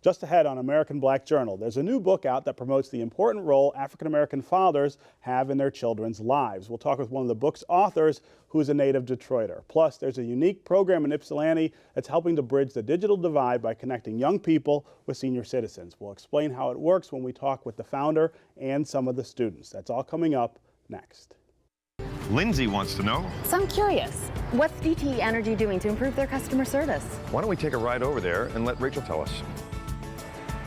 Just ahead on American Black Journal, there's a new book out that promotes the important role African-American fathers have in their children's lives. We'll talk with one of the book's authors, who is a native Detroiter. Plus, there's a unique program in Ypsilanti that's helping to bridge the digital divide by connecting young people with senior citizens. We'll explain how it works when we talk with the founder and some of the students. That's all coming up next. Lindsay wants to know. So I'm curious, what's DTE Energy doing to improve their customer service? Why don't we take a ride over there and let Rachel tell us?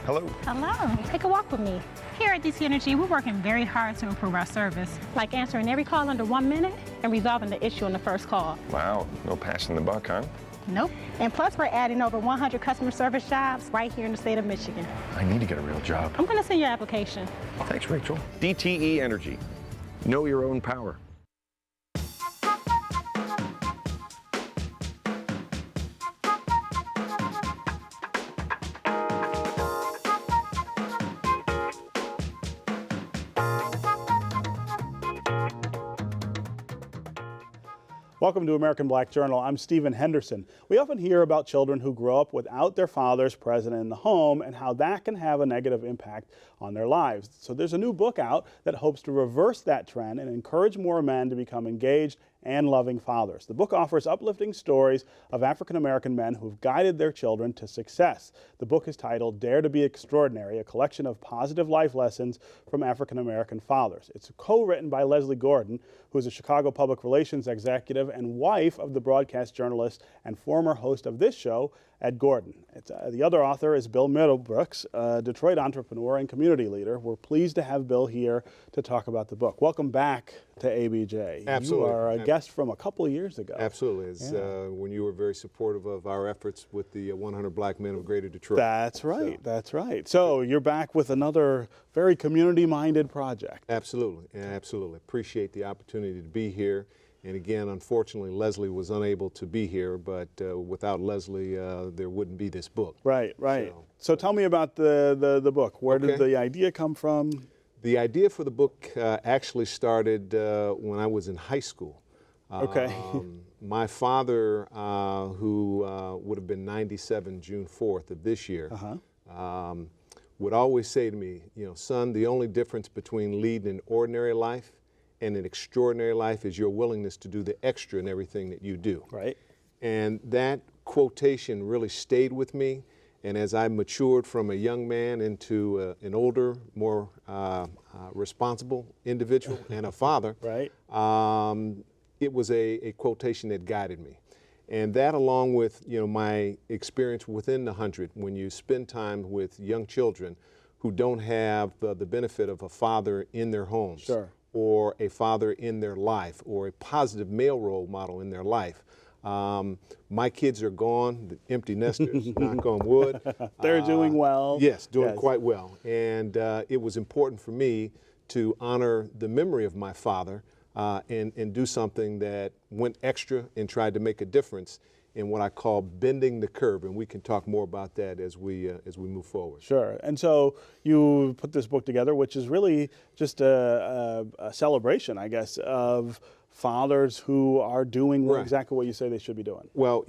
Hello. Hello. Take a walk with me. Here at DTE Energy, we're working very hard to improve our service, like answering every call under 1 minute and resolving the issue on the first call. Wow, no passing the buck, huh? Nope. And plus, we're adding over 100 customer service jobs right here in the state of Michigan. I need to get a real job. I'm going to send your application. Thanks, Rachel. DTE Energy. Know your own power. Welcome to American Black Journal. I'm Stephen Henderson. We often hear about children who grow up without their fathers present in the home and how that can have a negative impact on their lives. So there's a new book out that hopes to reverse that trend and encourage more men to become engaged and loving fathers. The book offers uplifting stories of African-American men who've guided their children to success. The book is titled Dare to be Extraordinary, a collection of positive life lessons from African-American fathers. It's co-written by Leslie Gordon, who is a Chicago public relations executive and wife of the broadcast journalist and former host of this show, Ed Gordon. The other author is Bill Middlebrooks, a Detroit entrepreneur and community leader. We're pleased to have Bill here to talk about the book. Welcome back to ABJ. Absolutely. You are a guest from a couple of years ago. Absolutely. It's when you were very supportive of our efforts with the 100 Black Men of Greater Detroit. That's right. That's right. So you're back with another very community-minded project. Absolutely. Absolutely. Appreciate the opportunity to be here. And again, unfortunately, Leslie was unable to be here, but without Leslie, there wouldn't be this book. Right, right. So tell me about the book. Where did the idea come from? The idea for the book actually started when I was in high school. My father, who would have been 97 June 4th of this year, would always say to me, you know, son, the only difference between leading an ordinary life and an extraordinary life is your willingness to do the extra in everything that you do. Right. And that quotation really stayed with me. And as I matured from a young man into an older, more responsible individual and a father, right. It was a quotation that guided me. And that, along with my experience within the 100, when you spend time with young children who don't have the benefit of a father in their homes, sure, or a father in their life, or a positive male role model in their life. My kids are gone, the empty nesters, knock on wood. They're doing well. Yes, doing quite well. And it was important for me to honor the memory of my father and do something that went extra and tried to make a difference in what I call bending the curve, and we can talk more about that as we move forward. Sure. And so you put this book together, which is really just a celebration, I guess, of fathers who are doing exactly what you say they should be doing. Well,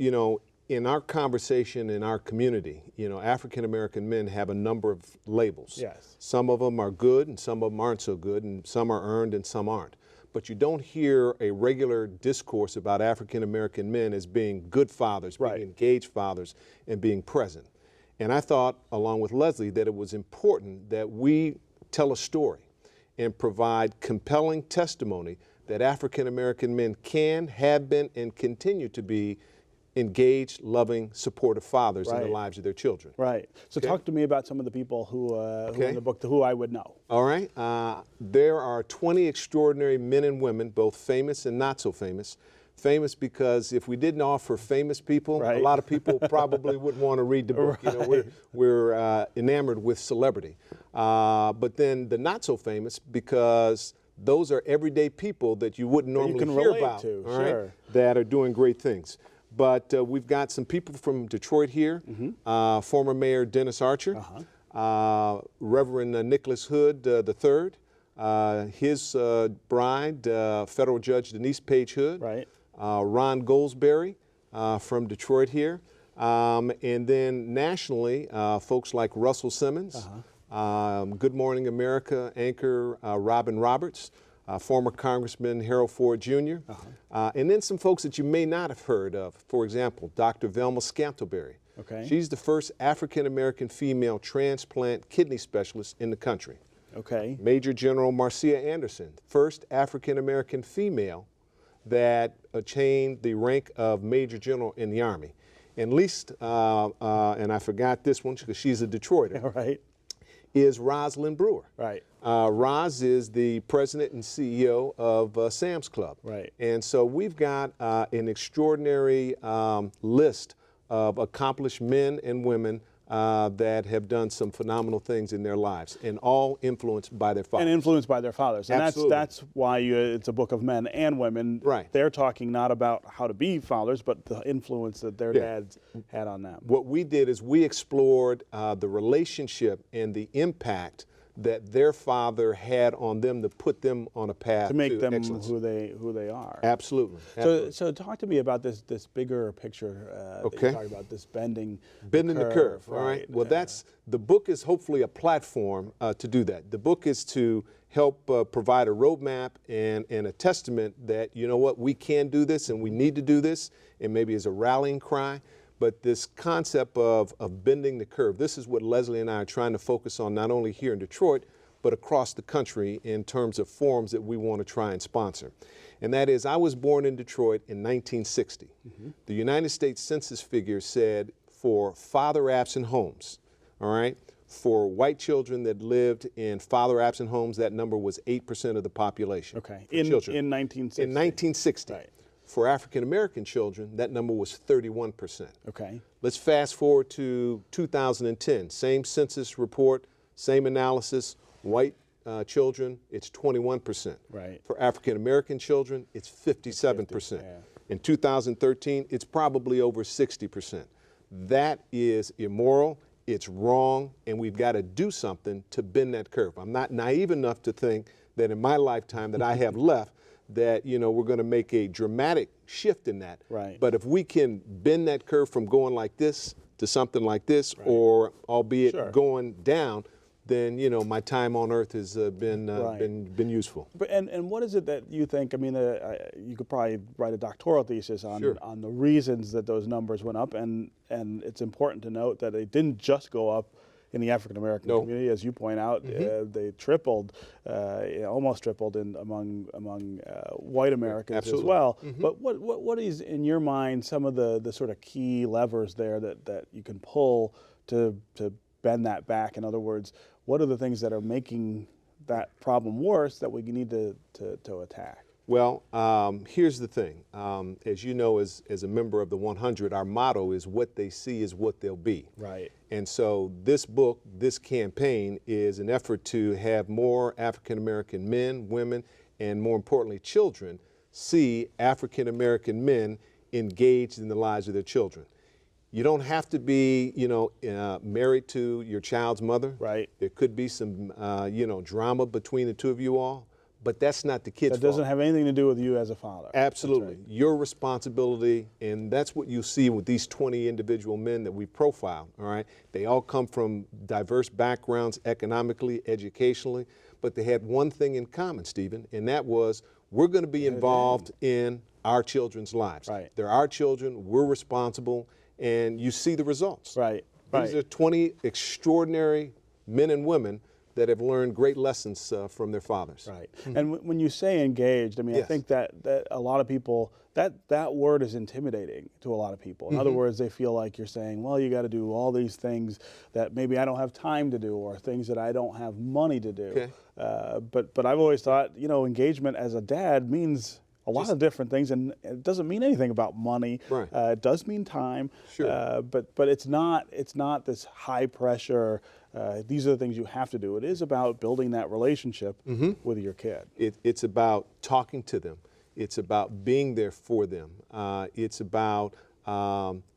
in our conversation in our community, African American men have a number of labels. Yes. Some of them are good, and some of them aren't so good, and some are earned, and some aren't. But you don't hear a regular discourse about African American men as being good fathers, being engaged fathers, and being present. And I thought, along with Leslie, that it was important that we tell a story and provide compelling testimony that African American men can, have been, and continue to be engaged, loving, supportive fathers in the lives of their children. Right. So talk to me about some of the people who in the book, who I would know. All right. There are 20 extraordinary men and women, both famous and not so famous. Famous because if we didn't offer famous people, a lot of people probably wouldn't want to read the book. We're enamored with celebrity. But then the not so famous, because those are everyday people that you wouldn't normally hear about, that are doing great things. But we've got some people from Detroit here, former Mayor Dennis Archer, Reverend Nicholas Hood III, his bride, Federal Judge Denise Page Hood, Ron Goldsberry from Detroit here, And then nationally, folks like Russell Simmons, Good Morning America anchor Robin Roberts, former Congressman Harold Ford Jr., and then some folks that you may not have heard of. For example, Dr. Velma Scantlebury. Okay. She's the first African-American female transplant kidney specialist in the country. Okay. Major General Marcia Anderson, first African-American female that attained the rank of Major General in the Army. And least, and I forgot this one because she's a Detroiter, Right. is Rosalind Brewer. Right. Roz is the president and CEO of Sam's Club. Right. And so we've got an extraordinary list of accomplished men and women that have done some phenomenal things in their lives, and all influenced by their fathers. And influenced by their fathers. And Absolutely. that's why it's a book of men and women. Right. They're talking not about how to be fathers, but the influence that their Yeah. dads had on them. What we did is we explored the relationship and the impact that their father had on them to put them on a path To make them excellence. who they are. Absolutely. So talk to me about this bigger picture that Okay. you talk about, this bending the curve. All right. Well, the book is hopefully a platform to do that. The book is to help provide a roadmap and a testament that, you know what, we can do this and we need to do this, and maybe as a rallying cry. But this concept of bending the curve, this is what Leslie and I are trying to focus on, not only here in Detroit, but across the country in terms of forums that we want to try and sponsor. And that is, I was born in Detroit in 1960. The United States Census figures said for father-absent homes, all right, for white children that lived in father-absent homes, that number was 8% of the population. Okay. For In children. 1960. In 1960. Right. For African-American children, that number was 31%. Okay. Let's fast forward to 2010. Same census report, same analysis. White children, it's 21%. Right. For African-American children, it's 57%. yeah. In 2013, it's probably over 60%. That is immoral, it's wrong, and we've got to do something to bend that curve. I'm not naive enough to think that in my lifetime that I have left, that, you know, we're going to make a dramatic shift in that. Right. But if we can bend that curve from going like this to something like this, or albeit Sure. going down, then, you know, my time on earth has been useful. But and what is it that you think? I mean, you could probably write a doctoral thesis on Sure. on the reasons that those numbers went up, and it's important to note that they didn't just go up in the African American No. community, as you point out. They tripled, almost tripled among white Americans Absolutely. as well. But what is in your mind some of the sort of key levers there that you can pull to bend that back? In other words, what are the things that are making that problem worse that we need to attack? Well, here's the thing. As you know, as a member of the 100, our motto is what they see is what they'll be. Right. And so this book, this campaign is an effort to have more African-American men, women, and more importantly, children see African-American men engaged in the lives of their children. You don't have to be, you know, married to your child's mother. Right. There could be some, you know, drama between the two of you all, but that's not the kid's That doesn't fault. have anything to do with you as a father. Absolutely. That's right. Your responsibility, and that's what you see with these 20 individual men that we profiled, all right? They all come from diverse backgrounds economically, educationally, but they had one thing in common, Stephen, and that was we're going to be involved in our children's lives. Right. They're our children, we're responsible, and you see the results. Right. These are 20 extraordinary men and women that have learned great lessons from their fathers. Right. And when you say engaged, I mean, I Yes. think that a lot of people, that word is intimidating to a lot of people. In other words, they feel like you're saying, well, you got to do all these things that maybe I don't have time to do, or things that I don't have money to do. Okay. But I've always thought, you know, engagement as a dad means a lot of different things, and it doesn't mean anything about money. Right. It does mean time. Sure. But it's not this high pressure. These are the things you have to do. It is about building that relationship with your kid. It's about talking to them. It's about being there for them. It's about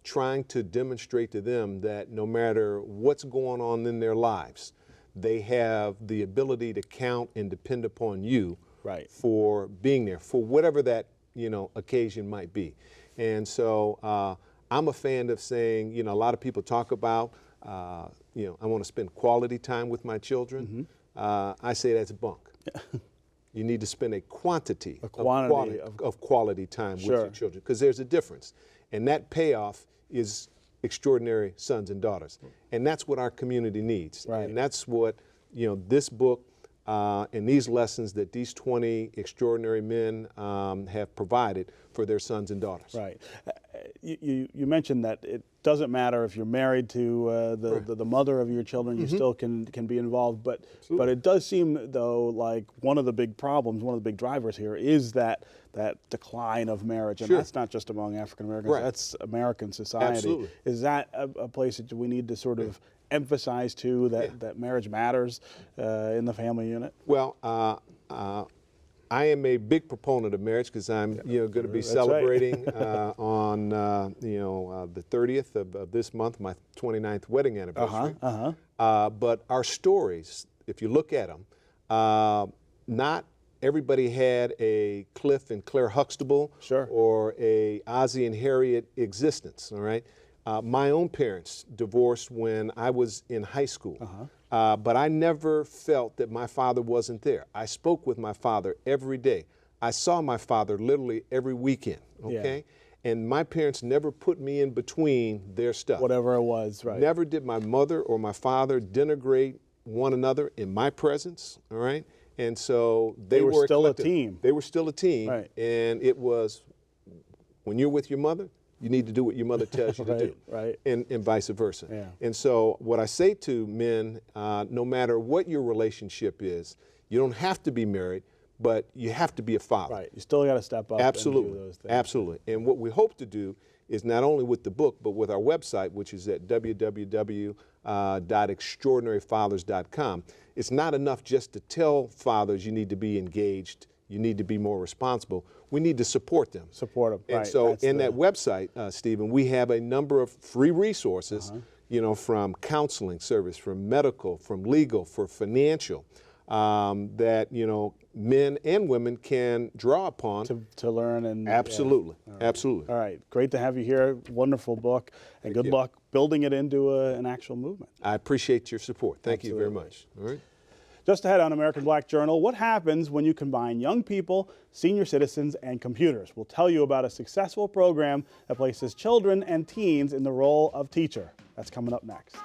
trying to demonstrate to them that no matter what's going on in their lives, they have the ability to count and depend upon you. Right. For being there, for whatever that, you know, occasion might be. And so I'm a fan of saying, you know, a lot of people talk about, you know, I want to spend quality time with my children. I say that's bunk. You need to spend a quantity of quality time with your children, because there's a difference. And that payoff is extraordinary sons and daughters. And that's what our community needs. Right. And that's what, you know, this book and these lessons that these 20 extraordinary men have provided for their sons and daughters. Right. You mentioned that it doesn't matter if you're married to the mother of your children, you still can be involved. But it does seem, though, like one of the big problems, one of the big drivers here is that decline of marriage. And that's not just among African Americans, that's American society. Absolutely. Is that a place that we need to sort of emphasize too, that marriage matters in the family unit? Well, I am a big proponent of marriage, because I'm, you know, going to be celebrating on, you know, the 30th of this month, my 29th wedding anniversary. But our stories, if you look at them, not everybody had a Cliff and Claire Huxtable or a Ozzie and Harriet existence, all right? My own parents divorced when I was in high school. But I never felt that my father wasn't there. I spoke with my father every day. I saw my father literally every weekend, okay? And my parents never put me in between their stuff. Whatever it was, right. Never did my mother or my father denigrate one another in my presence, all right? And so they were still a team. They were still a team. Right. And it was, when you're with your mother, you need to do what your mother tells you to do, and vice versa. And so what I say to men, no matter what your relationship is, you don't have to be married, but you have to be a father. Right, you still got to step up and do those things. Absolutely. And what we hope to do is not only with the book, but with our website, which is at www.extraordinaryfathers.com. It's not enough just to tell fathers you need to be engaged, you need to be more responsible. We need to support them. Support them, and so in that website, Stephen, we have a number of free resources, you know, from counseling service, from medical, from legal, for financial, that, you know, men and women can draw upon. To learn and... Absolutely, absolutely. All right, great to have you here. Wonderful book, and good luck building it into an actual movement. I appreciate your support. Thank you very much. All right. Just ahead on American Black Journal, what happens when you combine young people, senior citizens, and computers? We'll tell you about a successful program that places children and teens in the role of teacher. That's coming up next.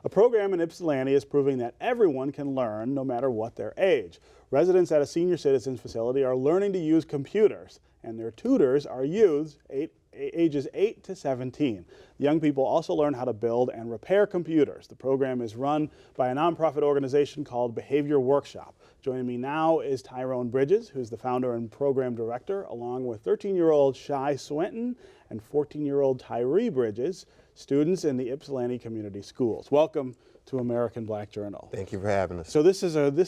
A program in Ypsilanti is proving that everyone can learn no matter what their age. Residents at a senior citizens facility are learning to use computers, and their tutors are youths ages 8 to 17. Young people also learn how to build and repair computers. The program is run by a nonprofit organization called Behavior Workshop. Joining me now is Tyrone Bridges, who's the founder and program director, along with 13-year-old Shy Swinton and 14-year-old Tyree Bridges, students in the Ypsilanti Community Schools. Welcome to American Black Journal. Thank you for having us. So this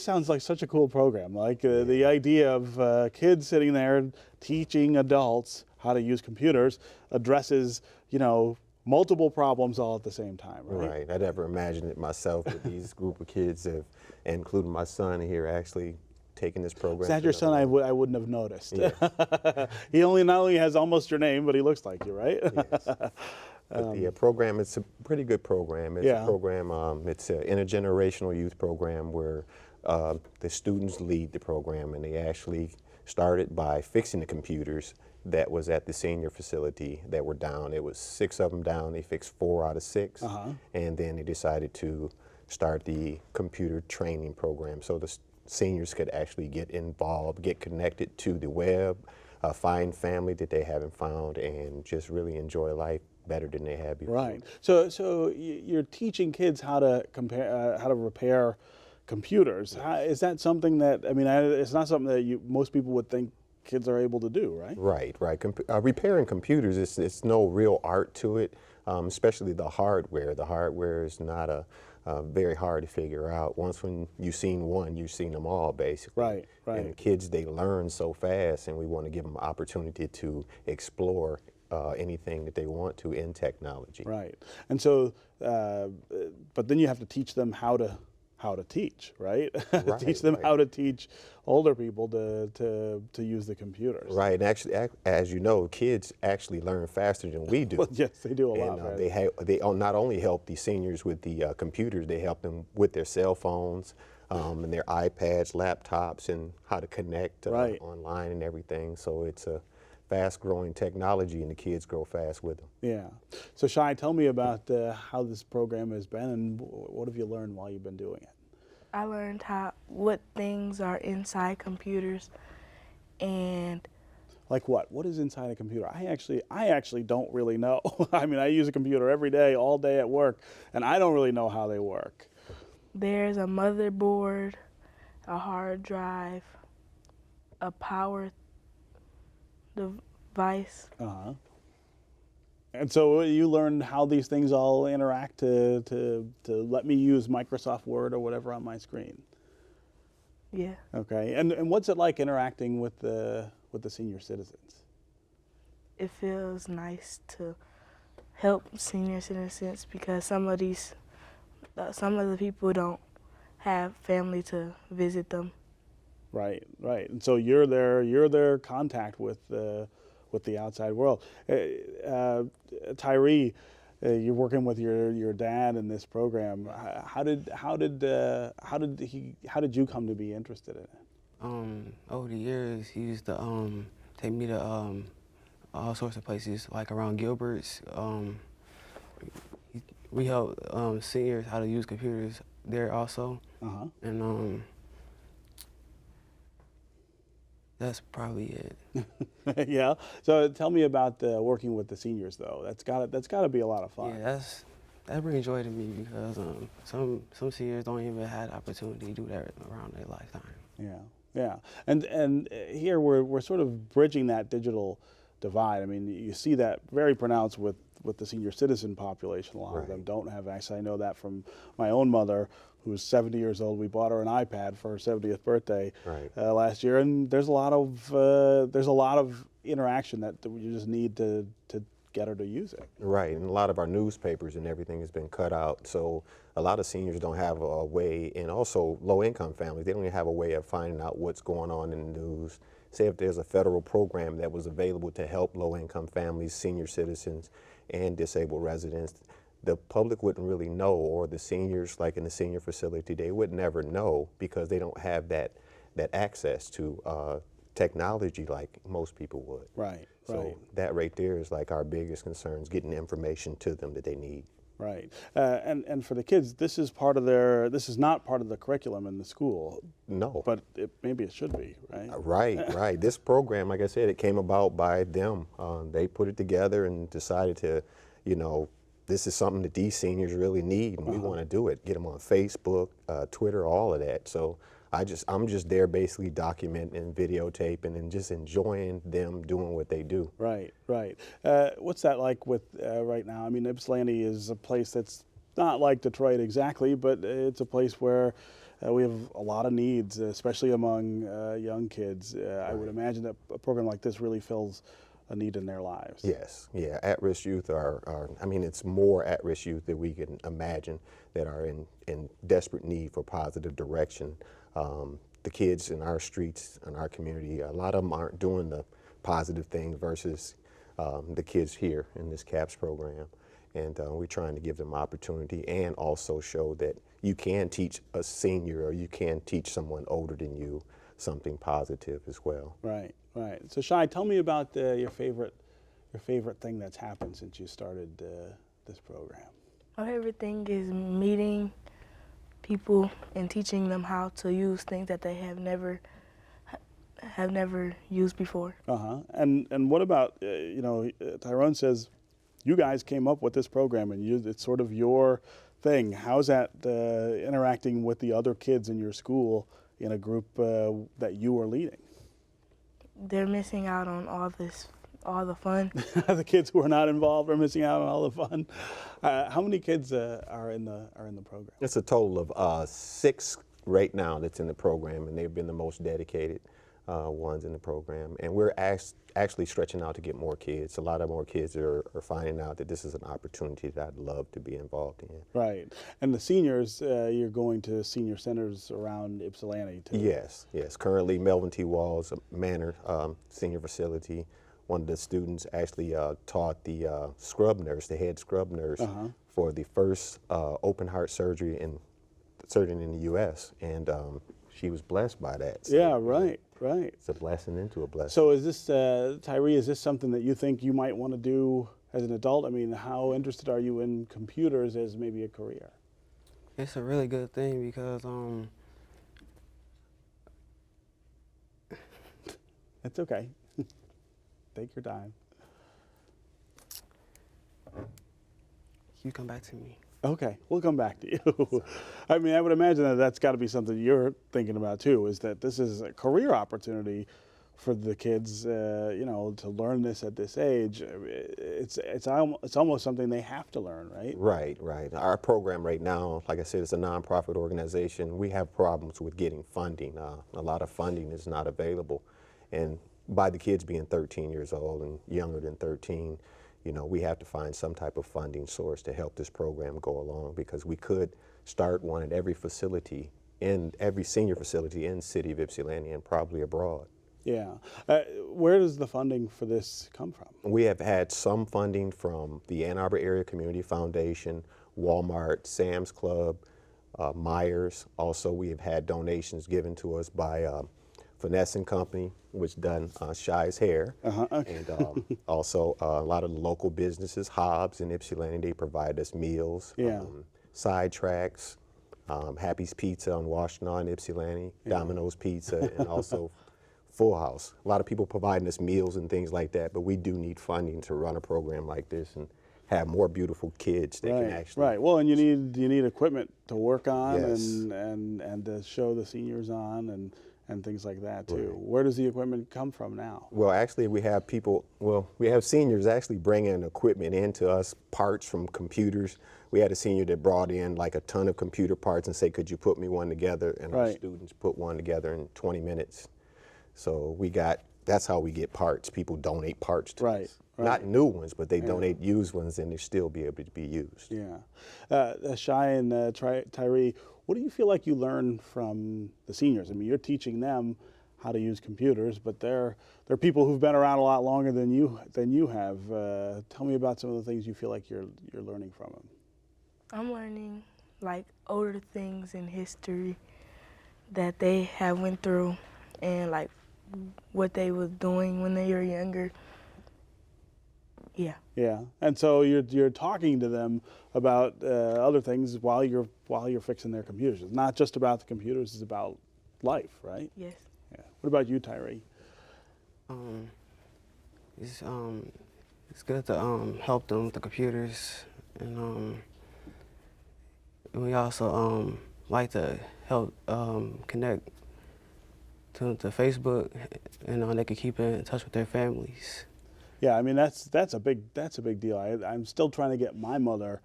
sounds like such a cool program. Like the idea of kids sitting there teaching adults how to use computers addresses, you know, multiple problems all at the same time, right? Right. I never imagined it myself, but these group of kids have, including my son here, actually taking this program. Is that your son? I wouldn't have noticed. Yes. He not only has almost your name, but he looks like you, right? Yes. But the program, it's a pretty good program. It's a program, it's an intergenerational youth program where the students lead the program, and they actually started by fixing the computers that was at the senior facility that were down. It was 6 of them down. They fixed 4 out of 6, and then they decided to start the computer training program so the seniors could actually get involved, get connected to the web, find family that they haven't found, and just really enjoy life better than they had before. Right. So you're teaching kids how to repair computers. Is that something that, I mean, it's not something that most people would think kids are able to do, right? Right. Repairing computers, it's no real art to it, especially the hardware. The hardware is not a very hard to figure out. Once when you've seen one, you've seen them all, basically. Right, right. And kids, they learn so fast, and we want to give them an opportunity to explore anything that they want to in technology. Right. And so, but then you have to teach them how to teach, right? Right, Teach them right. how to teach older people to use the computers. Right, and actually, as you know, kids actually learn faster than we do. Well, yes, they do a lot. And they not only help the seniors with the computers, they help them with their cell phones and their iPads, laptops, and how to connect Right. online and everything. So it's a fast-growing technology, and the kids grow fast with them. Yeah. So Shai, tell me about how this program has been, and what have you learned while you've been doing it? I learned what things are inside computers, and Like what? What is inside a computer? I actually don't really know. I mean, I use a computer every day, all day at work, and I don't really know how they work. there's a motherboard, a hard drive, a power device. Uh-huh. And so you learned how these things all interact to let me use Microsoft Word or whatever on my screen. Yeah, Okay. And what's it like interacting with the senior citizens? it feels nice to help senior citizens because some of the people don't have family to visit them. Right, right. And so you're their contact with the outside world. Tyree, you're working with your dad in this program. How did you come to be interested in it? Over the years, he used to take me to all sorts of places, like around Gilbert's. We help seniors how to use computers there also. Uh-huh. And that's probably it. Yeah. So tell me about working with the seniors, though. That's got to be a lot of fun. Yeah, that brings joy to me because some seniors don't even have the opportunity to do that around their lifetime. Yeah, yeah. And here we're sort of bridging that digital divide. I mean, you see that very pronounced with the senior citizen population. A lot of them don't have access. I know that from my own mother, who's 70 years old. We bought her an iPad for her 70th birthday last year, and there's a lot of interaction that you just need to get her to use it. Right, and a lot of our newspapers and everything has been cut out, so a lot of seniors don't have a way, and also low-income families, they don't even have a way of finding out what's going on in the news. Say if there's a federal program that was available to help low-income families, senior citizens, and disabled residents, the public wouldn't really know, or the seniors, like in the senior facility, they would never know because they don't have that access to technology like most people would. Right. So that right there is like our biggest concerns, getting information to them that they need. Right. And for the kids, this is not part of the curriculum in the school. No. But maybe it should be, right? Right. This program, like I said, it came about by them. They put it together and decided to, this is something that these seniors really need, and we want to do it. Get them on Facebook, Twitter, all of that. So I'm just there basically documenting and videotaping and just enjoying them doing what they do. Right. What's that like with right now? I mean, Ypsilanti is a place that's not like Detroit exactly, but it's a place where we have a lot of needs, especially among young kids. I would imagine that a program like this really fills a need in their lives. Yes, yeah. At-risk youth it's more at-risk youth that we can imagine that are in desperate need for positive direction. The kids in our streets, in our community, a lot of them aren't doing the positive things versus the kids here in this CAPS program. And we're trying to give them opportunity and also show that you can teach a senior or you can teach someone older than you something positive as well. Right. So Shai, tell me about your favorite thing that's happened since you started this program. My favorite thing is meeting people and teaching them how to use things that they have never used before. And what about Tyrone says you guys came up with this program and it's sort of your thing. How's that interacting with the other kids in your school in a group that you are leading? They're missing out on all the fun. The kids who are not involved are missing out on all the fun. How many kids are in the program? It's a total of 6 right now that's in the program, and they've been the most dedicated ones in the program. And we're actually stretching out to get more kids. A lot of more kids are finding out that this is an opportunity that I'd love to be involved in. Right. And the seniors, you're going to senior centers around Ypsilanti too. Yes, yes. Currently, Melvin T. Walls Manor Senior Facility. One of the students actually taught the scrub nurse, the head scrub nurse, for the first open heart surgery in the U.S. And she was blessed by that. So, yeah, right. Right. It's a blessing into a blessing. So is this, Tyree, is this something that you think you might want to do as an adult? I mean, how interested are you in computers as maybe a career? It's a really good thing because It's okay. Take your time. you come back to me. Okay, we'll come back to you. I mean, I would imagine that that's got to be something you're thinking about too, is that this is a career opportunity for the kids, you know, to learn this at this age. It's almost something they have to learn, right? Right, right. Our program right now, like I said, it's a nonprofit organization. We have problems with getting funding. A lot of funding is not available. And by the kids being 13 years old and younger than 13, you know, we have to find some type of funding source to help this program go along, because we could start one at every facility, in every senior facility in the city of Ypsilanti and probably abroad. Yeah. Where does the funding for this come from? We have had some funding from the Ann Arbor Area Community Foundation, Walmart, Sam's Club, Myers. Also, we have had donations given to us by Finesse and Company, which done Shy's hair. Okay. And also a lot of the local businesses, Hobbs and Ypsilanti, they provide us meals. Yeah. Sidetracks, Happy's Pizza on Washtenaw in Ypsilanti, Domino's Pizza, and also Full House. A lot of people providing us meals and things like that, but we do need funding to run a program like this and have more beautiful kids that can actually. Right. Well, and you need equipment to work on, Yes. and to show the seniors on and things like that too. Right. Where does the equipment come from now? Well, actually, we have people. Well, we have seniors actually bringing equipment into us, parts from computers. We had a senior that brought in like a ton of computer parts and say, "Could you put me one together?" And our students put one together in 20 minutes. So we got, that's how we get parts. People donate parts to us. Not new ones, but they donate used ones and they still be able to be used. Yeah. Shy and Tyree, what do you feel like you learn from the seniors? I mean, you're teaching them how to use computers, but they're people who've been around a lot longer than you have. Tell me about some of the things you feel like you're learning from them. I'm learning like older things in history that they have went through, and like what they was doing when they were younger. Yeah. Yeah, and so you're talking to them about other things while you're fixing their computers. It's not just about the computers; it's about life, right? Yes. Yeah. What about you, Tyree? It's good to help them with the computers, and we also like to help connect to Facebook, and they can keep in touch with their families. Yeah, I mean that's a big deal. I'm still trying to get my mother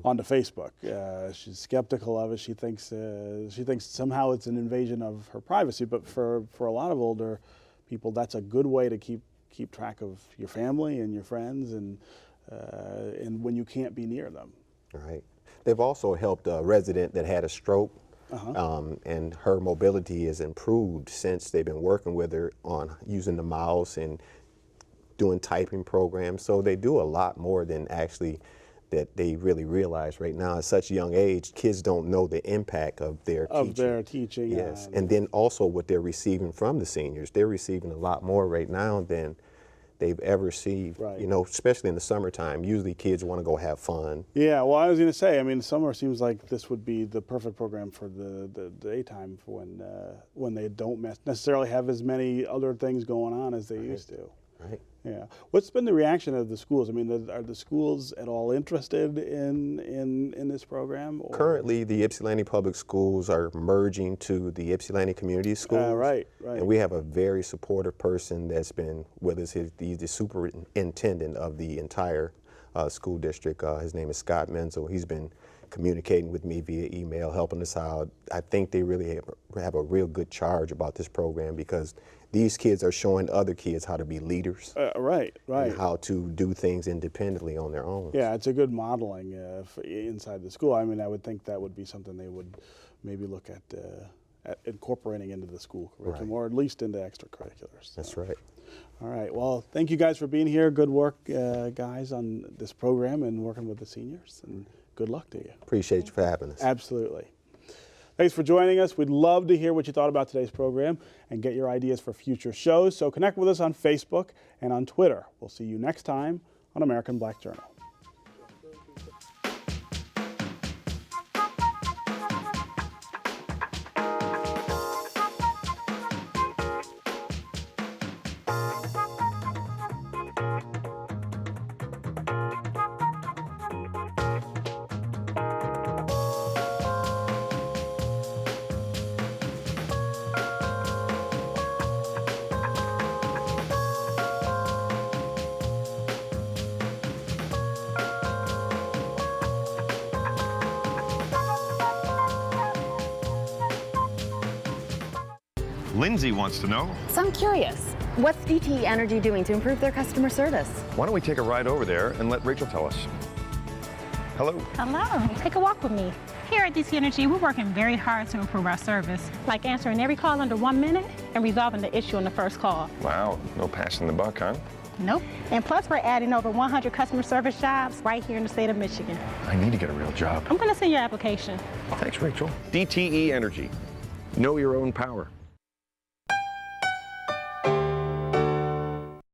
onto Facebook. She's skeptical of it. She thinks somehow it's an invasion of her privacy. But for a lot of older people, that's a good way to keep track of your family and your friends, and when you can't be near them. Right. They've also helped a resident that had a stroke. And her mobility has improved since they've been working with her on using the mouse and doing typing programs. So they do a lot more than actually that they really realize right now. At such a young age, kids don't know the impact of their teaching. Yes, and then also what they're receiving from the seniors. They're receiving a lot more right now than they've ever received, you know, especially in the summertime. Usually kids want to go have fun. Yeah, well, I was going to say, I mean, summer seems like this would be the perfect program for the daytime for when they don't necessarily have as many other things going on as they used to. Right. Yeah. What's been the reaction of the schools? I mean, are the schools at all interested in this program? Or? Currently, the Ypsilanti Public Schools are merging to the Ypsilanti Community Schools. Right. And we have a very supportive person that's been with us. He's the superintendent of the entire school district. His name is Scott Menzel. He's been communicating with me via email, helping us out. I think they really have a real good charge about this program because these kids are showing other kids how to be leaders. Right. And how to do things independently on their own. Yeah, it's a good modeling inside the school. I mean, I would think that would be something they would maybe look at incorporating into the school curriculum, or at least into extracurriculars. That's right. All right. Well, thank you guys for being here. Good work, guys, on this program and working with the seniors. And good luck to you. Appreciate you for having us. Absolutely. Thanks for joining us. We'd love to hear what you thought about today's program and get your ideas for future shows. So connect with us on Facebook and on Twitter. We'll see you next time on American Black Journal. Lindsay wants to know. So I'm curious, what's DTE Energy doing to improve their customer service? Why don't we take a ride over there and let Rachel tell us? Hello. Hello, take a walk with me. Here at DC Energy, we're working very hard to improve our service, like answering every call under 1 minute and resolving the issue on the first call. Wow, no passing the buck, huh? Nope. And plus, we're adding over 100 customer service jobs right here in the state of Michigan. I need to get a real job. I'm going to send your application. Thanks, Rachel. DTE Energy. Know your own power.